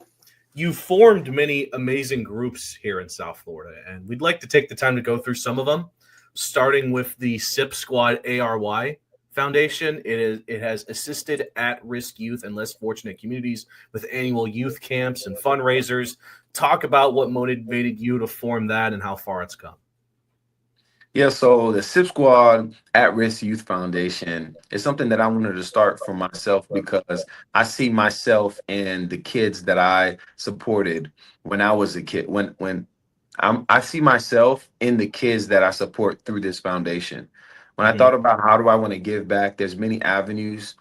You formed many amazing groups here in South Florida, and we'd like to take the time to go through some of them, starting with the SIP Squad ARY Foundation. It has assisted at-risk youth and less fortunate communities with annual youth camps and fundraisers. Talk about what motivated you to form that and how far it's come. Yeah, so the SIP Squad At Risk Youth Foundation is something that I wanted to start for myself because I see myself in the kids that I supported when I was a kid. I see myself in the kids that I support through this foundation. When I thought about how do I want to give back, there's many avenues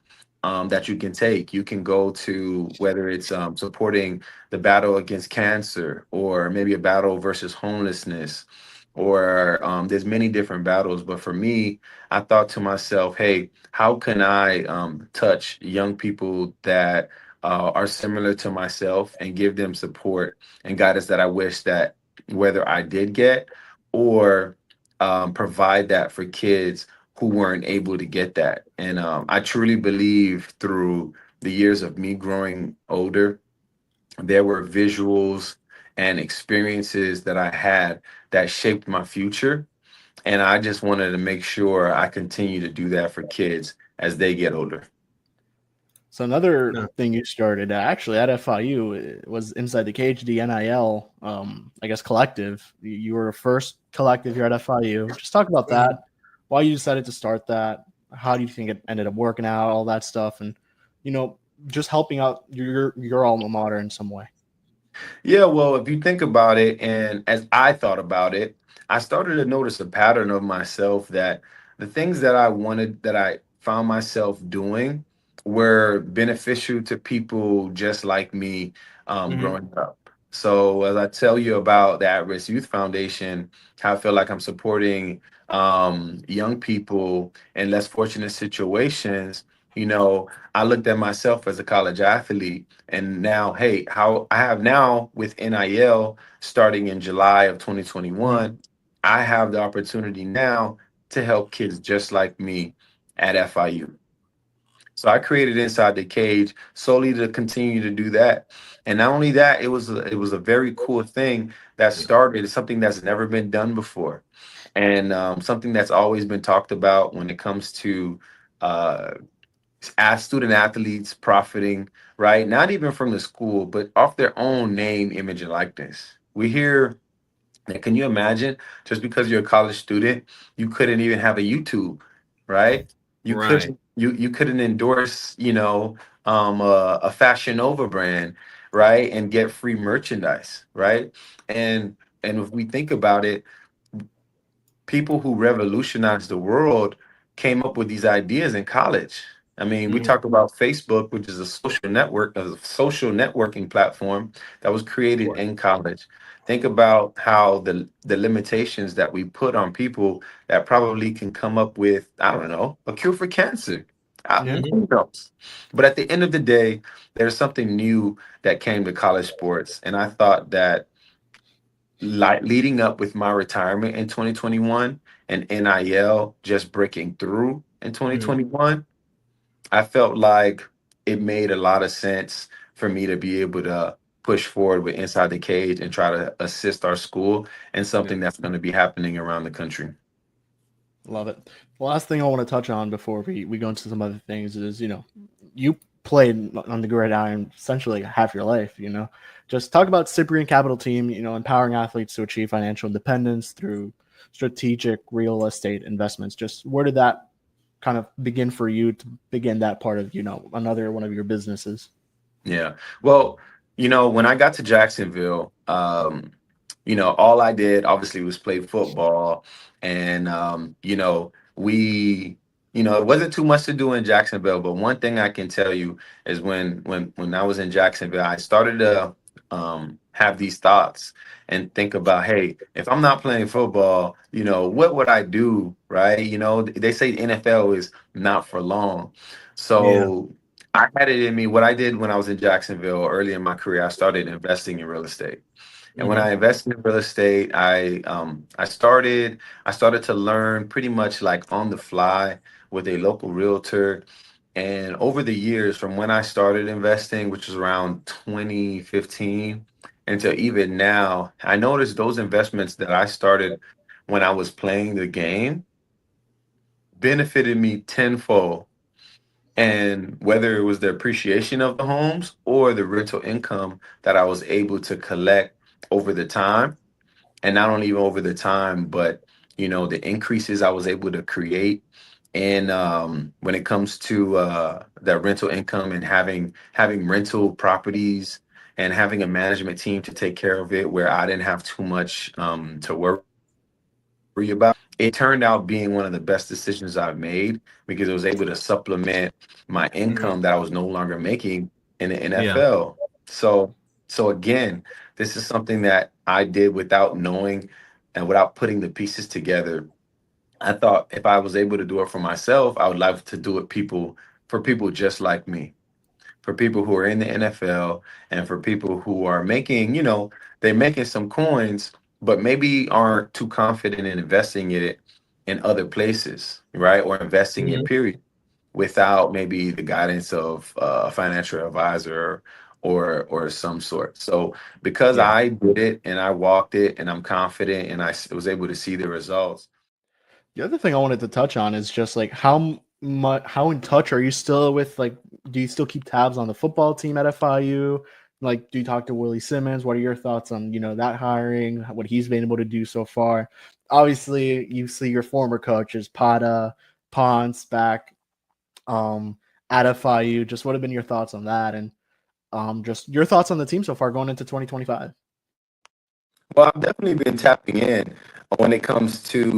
that you can take. You can go to whether it's supporting the battle against cancer, or maybe a battle versus homelessness, or there's many different battles. But for me, I thought to myself, hey, how can I touch young people that are similar to myself and give them support and guidance that I wish that whether I did get, or provide that for kids who weren't able to get that. And I truly believe through the years of me growing older, there were visuals and experiences that I had that shaped my future. And I just wanted to make sure I continue to do that for kids as they get older. So another thing you started actually at FIU was Inside the Cage, the NIL, I guess, collective. You were a first collective here at FIU. Just talk about that, why you decided to start that, how do you think it ended up working out, all that stuff, and just helping out your alma mater in some way. Yeah, well, if you think about it, and as I thought about it, I started to notice a pattern of myself that the things that I wanted, that I found myself doing, were beneficial to people just like me growing up. So as I tell you about the At Risk Youth Foundation, how I feel like I'm supporting young people in less fortunate situations, I looked at myself as a college athlete, and now, hey, how I have now with NIL starting in July of 2021, I have the opportunity now to help kids just like me at FIU. So I created Inside the Cage solely to continue to do that. And not only that, it was a very cool thing that started. It's something that's never been done before, and something that's always been talked about when it comes to uh, as student athletes profiting, right? Not even from the school, but off their own name, image, and likeness. We hear, and can you imagine, just because you're a college student, you couldn't even have a YouTube, right? You Right. couldn't you couldn't endorse, a Fashion Nova brand, right? And get free merchandise, right? And if we think about it, people who revolutionized the world came up with these ideas in college. I mean, we talk about Facebook, which is a social networking platform that was created in college. Think about how the limitations that we put on people that probably can come up with, I don't know, a cure for cancer. Who knows? But at the end of the day, there's something new that came to college sports, and I thought that, like, leading up with my retirement in 2021 and NIL just breaking through in 2021, I felt like it made a lot of sense for me to be able to push forward with Inside the Cage and try to assist our school in something that's going to be happening around the country. Love it. The last thing I want to touch on before we go into some other things is, you played on the gridiron essentially half your life, just talk about Cyprien Capital Team, empowering athletes to achieve financial independence through strategic real estate investments. Just where did that kind of begin for you to begin that part of, another one of your businesses? Yeah. Well, when I got to Jacksonville, all I did obviously was play football. And, it wasn't too much to do in Jacksonville. But one thing I can tell you is when I was in Jacksonville, I started to have these thoughts and think about, hey, if I'm not playing football, what would I do? Right. They say the NFL is not for long. Yeah. So I had it in me. What I did when I was in Jacksonville early in my career, I started investing in real estate. And when Mhm. I invested in real estate, I started to learn pretty much like on the fly with a local realtor. And over the years, from when I started investing, which was around 2015, until even now, I noticed those investments that I started when I was playing the game benefited me tenfold. And whether it was the appreciation of the homes or the rental income that I was able to collect over the time, and not only even over the time, but the increases I was able to create. And when it comes to that rental income and having rental properties and having a management team to take care of it, where I didn't have too much to worry about, it turned out being one of the best decisions I've made because it was able to supplement my Mhm. income that I was no longer making in the Yeah. NFL. So again, this is something that I did without knowing and without putting the pieces together. I thought if I was able to do it for myself, I would love to do it for people just like me, for people who are in the NFL and for people who are making, they're making some coins, but maybe aren't too confident in investing it in other places, right? Or investing it, Mhm. period, without maybe the guidance of a financial advisor or some sort. So because Yeah. I did it and I walked it and I'm confident and was able to see the results. The other thing I wanted to touch on is just like how in touch are you still with, like, do you still keep tabs on the football team at FIU? Like, do you talk to Willie Simmons? What are your thoughts on, that hiring, what he's been able to do so far? Obviously, you see your former coaches, Ponce back um, at FIU. Just what have been your thoughts on that? And just your thoughts on the team so far going into 2025. Well, I've definitely been tapping in when it comes to,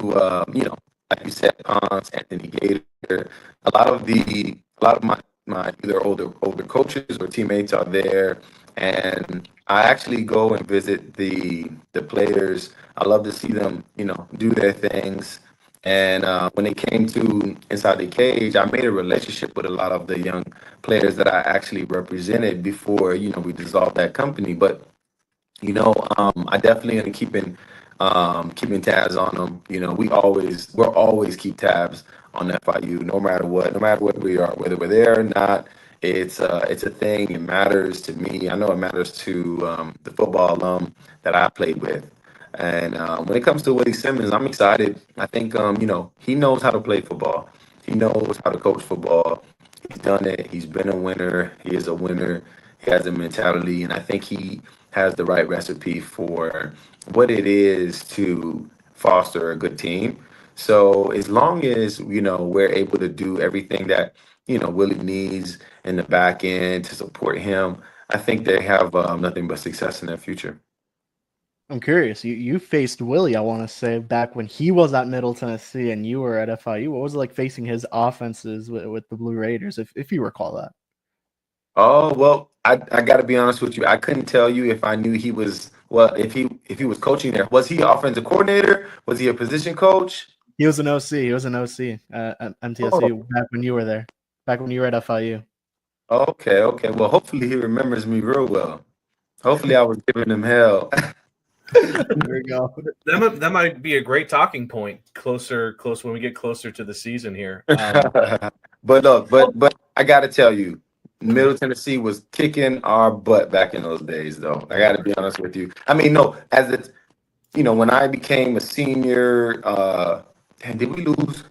like you said, Ponce, Anthony Gator. A lot of my either older coaches or teammates are there, and I actually go and visit the players. I love to see them, do their things. And when it came to Inside the Cage, I made a relationship with a lot of the young players that I actually represented before, we dissolved that company. But I definitely am keeping tabs on them. We're always keep tabs on FIU, no matter what we are, whether we're there or not. It's a thing. It matters to me. I know it matters to the football alum that I played with. And when it comes to Willie Simmons, I'm excited. I think he knows how to play football. He knows how to coach football. He's done it. He's been a winner. He is a winner. He has a mentality, and I think he has the right recipe for what it is to foster a good team. So as long as we're able to do everything that Willie needs in the back end to support him, I think they have nothing but success in their future. I'm curious. You faced Willie, I want to say, back when he was at Middle Tennessee and you were at FIU. What was it like facing his offenses with the Blue Raiders, if you recall that? Oh, well, I got to be honest with you. I couldn't tell you if I knew he was, well, if he was coaching there. Was he offensive coordinator? Was he a position coach? He was an OC. He was an OC at Oh, MTSU back when you were there, back when you were at FIU. okay, okay. Well, hopefully he remembers me real well. Hopefully I was giving him hell. There we go. That might be a great talking point close when we get closer to the season here. But look, Well, but I got to tell you, Middle Tennessee was kicking our butt back in those days, though. I they got to were. be honest with you. I mean, no, as it's when I became a senior, and did we lose?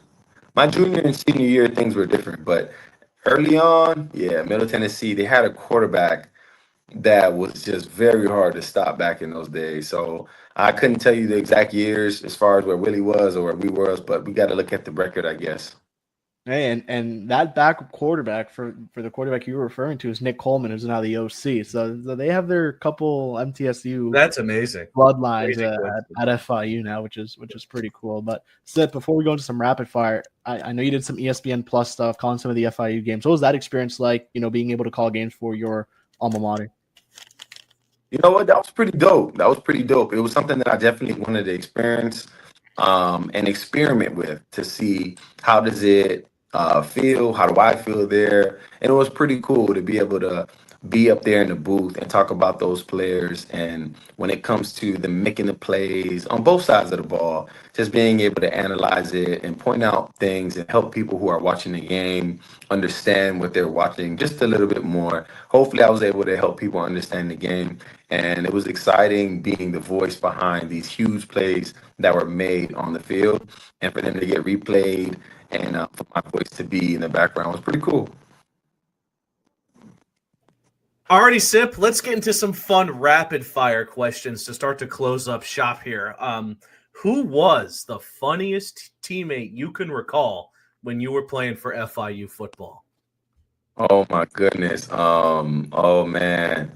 My junior and senior year, things were different, but early on, yeah, Middle Tennessee, they had a quarterback. that was just very hard to stop back in those days. So I couldn't tell you the exact years as far as where Willie was or where we was, but we got to look at the record, I guess. Hey, and that backup quarterback for the quarterback you were referring to is Nick Coleman, who's now the OC. So they have their couple MTSU That's amazing. bloodlines Amazing at FIU now, which is pretty cool. But Sid, before we go into some rapid fire, I know you did some ESPN Plus stuff, calling some of the FIU games. What was that experience like? Being able to call games for your alma mater. You know what? That was pretty dope. It was something that I definitely wanted to experience and experiment with to see how does it feel, how do I feel there. And it was pretty cool to be able to be up there in the booth and talk about those players. And when it comes to them making the plays on both sides of the ball, just being able to analyze it and point out things and help people who are watching the game understand what they're watching just a little bit more. Hopefully I was able to help people understand the game. And it was exciting being the voice behind these huge plays that were made on the field, and for them to get replayed and for my voice to be in the background was pretty cool. Alrighty, Sip, let's get into some fun rapid fire questions to start to close up shop here. Who was the funniest teammate you can recall when you were playing for FIU football? Oh my goodness. Oh man.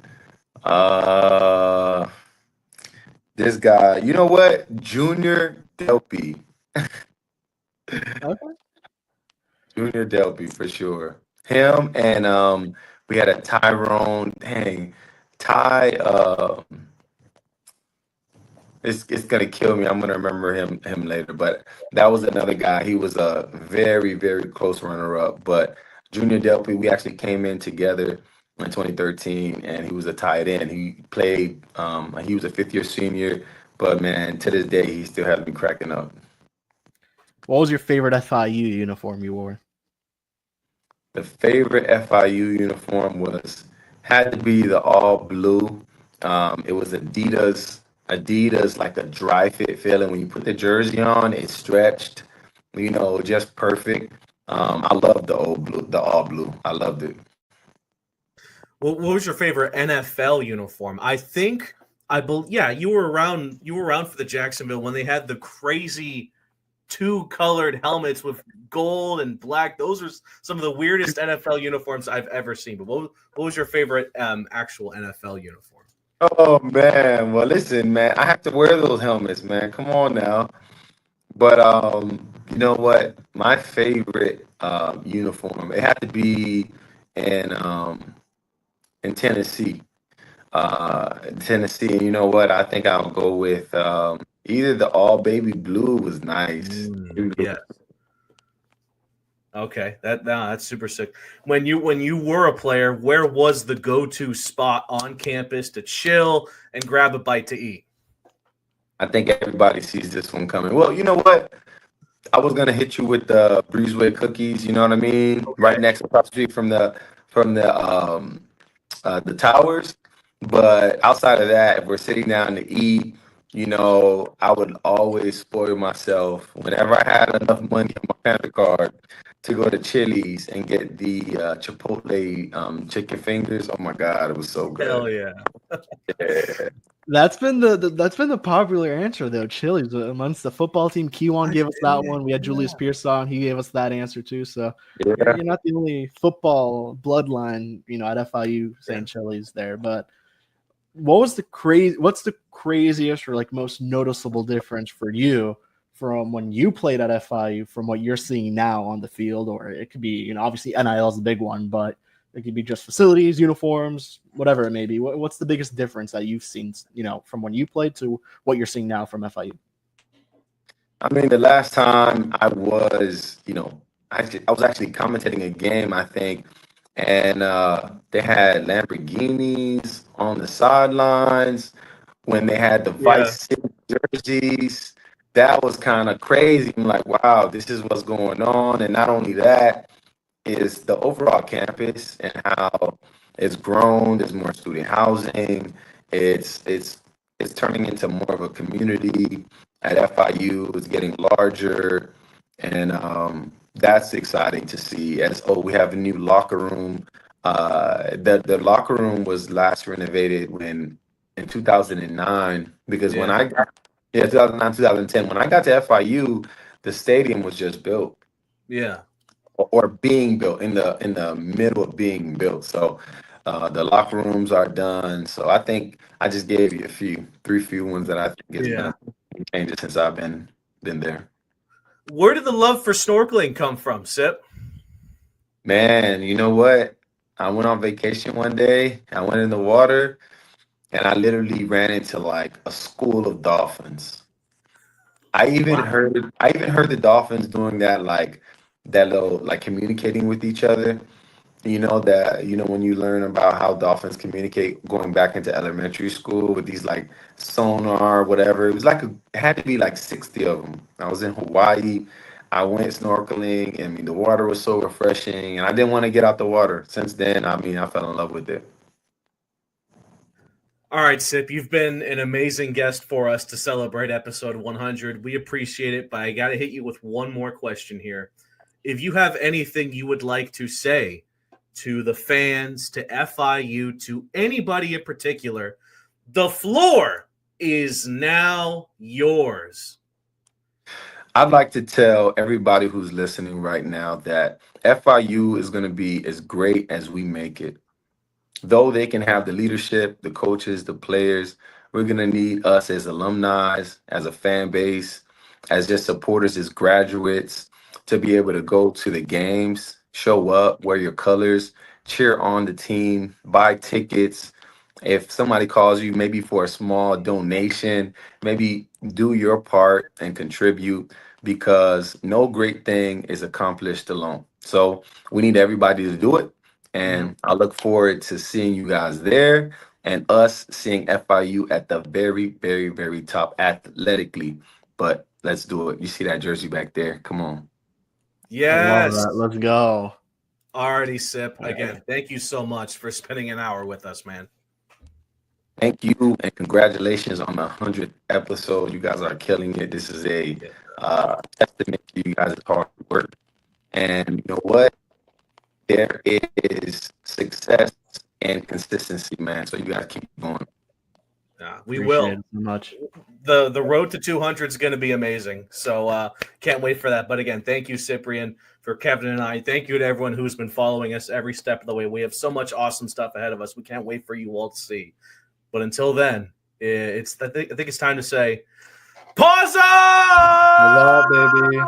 This guy, you know what? Junior Delpy. Okay. Junior Delpy for sure. Him and we had a Tyrone. Dang, Ty. It's gonna kill me. I'm gonna remember him later. But that was another guy. He was a very very close runner up. But Junior Delpy, we actually came in together in 2013, and he was a tight end. He played. He was a fifth-year senior, but man, to this day, he still has me cracking up. What was your favorite FIU uniform you wore? The favorite FIU uniform had to be the all blue. It was Adidas, like a dry fit feeling. When you put the jersey on, it stretched, just perfect. I loved the all blue. I loved it. What was your favorite NFL uniform? You were around. You were around for the Jacksonville when they had the crazy two-colored helmets with gold and black. Those are some of the weirdest NFL uniforms I've ever seen. But what was your favorite actual NFL uniform? Oh man, well listen, man, I have to wear those helmets, man. Come on now. But you know what? My favorite uniform, it had to be in Tennessee. Tennessee, and you know what? I think I'll go with either the all baby blue was nice. Yeah. Okay, that's super sick. When you were a player, where was the go-to spot on campus to chill and grab a bite to eat? I think everybody sees this one coming. Well, you know what? I was gonna hit you with the Breezeway cookies. You know what I mean? Okay. Right next across the street from the towers. But outside of that, if we're sitting down to eat, I would always spoil myself whenever I had enough money on my Panther card to go to Chili's and get the Chipotle chicken fingers. Oh my God, it was so good. Hell yeah. Yeah. That's been the popular answer though. Chili's amongst the football team. Kewan gave us that one. We had Julius Pierce on. He gave us that answer too. So you're not the only football bloodline, at FIU saying Chili's there. But what's the craziest or like most noticeable difference for you from when you played at FIU from what you're seeing now on the field? Or it could be, obviously NIL is the big one, but it could be just facilities, uniforms, whatever it may be. What's the biggest difference that you've seen, from when you played to what you're seeing now from FIU? I mean, the last time I was, I was actually commentating a game, I think, and they had Lamborghinis on the sidelines when they had the Vice City jerseys. That was kind of crazy. I'm like, wow, this is what's going on. And not only that, is the overall campus and how it's grown. There's more student housing. It's turning into more of a community at FIU. It's getting larger, and that's exciting to see. We have a new locker room The locker room was last renovated in 2009 because when Yeah. I got 2009 2010 when I got to FIU, the stadium was just built Yeah. or being built in the middle of being built. So the locker rooms are done. So I think I just gave you three few ones that I think is Yeah. gonna change it since I've been there. Where did the love for snorkeling come from, Sip? Man, you know what? I went on vacation one day. I went in the water and I literally ran into like a school of dolphins. Wow. I even heard the dolphins doing that that little like communicating with each other. You know when you learn about how dolphins communicate going back into elementary school with these like sonar whatever. It was it had to be like 60 of them. I was in Hawaii. I went snorkeling. I mean the water was so refreshing and I didn't want to get out the water. Since then, I mean I fell in love with it. All right, Sip, you've been an amazing guest for us to celebrate episode 100. We appreciate it, but I got to hit you with one more question here. If you have anything you would like to say to the fans, to FIU, to anybody in particular, the floor is now yours. I'd like to tell everybody who's listening right now that FIU is going to be as great as we make it. Though they can have the leadership, the coaches, the players, we're going to need us as alumni, as a fan base, as just supporters, as graduates, to be able to go to the games, show up, wear your colors, cheer on the team, buy tickets. If somebody calls you, maybe for a small donation, maybe do your part and contribute because no great thing is accomplished alone. So we need everybody to do it. And I look forward to seeing you guys there and us seeing FIU at the very, very, very top athletically. But let's do it. You see that jersey back there? Come on. I love Yes. that. Let's go. Already, Sip. All right. Again, thank you so much for spending an hour with us, man. Thank you and congratulations on the 100th episode. You guys are killing it. This is a testament to you guys' hard work. And you know what? There is success and consistency, man. So you guys keep going. We Appreciate will. it so much. The road to 200 is going to be amazing. So can't wait for that. But again, thank you, Cyprien, for Kevin and I. Thank you to everyone who's been following us every step of the way. We have so much awesome stuff ahead of us. We can't wait for you all to see. But until then, I think it's time to say, Paws Up! I love, baby.